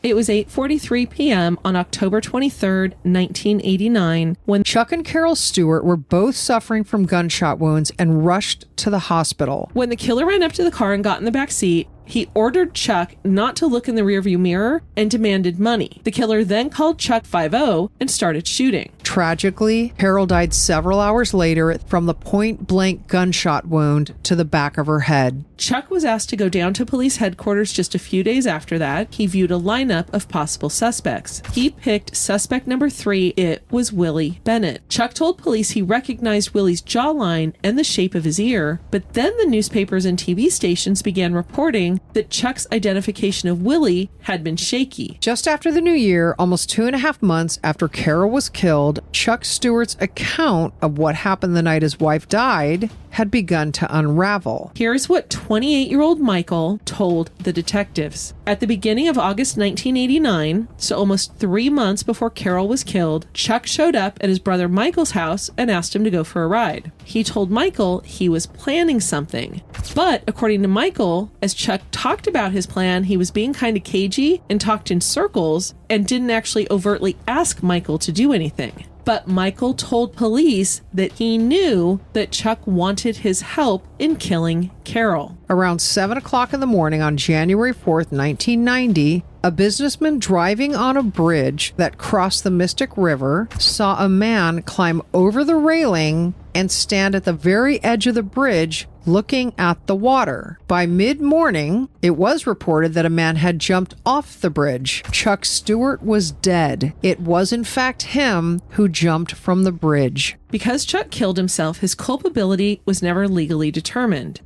It was 8:43 p.m. on October 23rd, 1989, when Chuck and Carol Stuart were both suffering from gunshot wounds and rushed to the hospital. When the killer ran up to the car and got in the back seat, he ordered Chuck not to look in the rearview mirror and demanded money. The killer then called Chuck 5-0 and started shooting. Tragically, Carol died several hours later from the point-blank gunshot wound to the back of her head. Chuck was asked to go down to police headquarters just a few days after that. He viewed a lineup of possible suspects. He picked suspect number 3. It was Willie Bennett. Chuck told police he recognized Willie's jawline and the shape of his ear, but then the newspapers and TV stations began reporting that Chuck's identification of Willie had been shaky. Just after the new year, almost 2.5 months after Carol was killed, Chuck Stewart's account of what happened the night his wife died had begun to unravel. Here's what 28-year-old Michael told the detectives. At the beginning of August 1989, so almost 3 months before Carol was killed, Chuck showed up at his brother Michael's house and asked him to go for a ride. He told Michael he was planning something. But according to Michael, as Chuck talked about his plan, he was being kind of cagey and talked in circles and didn't actually overtly ask Michael to do anything. But Michael told police that he knew that Chuck wanted his help in killing Carol. Around 7 o'clock in the morning on January 4th, 1990, a businessman driving on a bridge that crossed the Mystic River saw a man climb over the railing and stand at the very edge of the bridge looking at the water. By mid-morning, it was reported that a man had jumped off the bridge. Chuck Stewart was dead. It was in fact him who jumped from the bridge. Because Chuck killed himself, his culpability was never legally determined.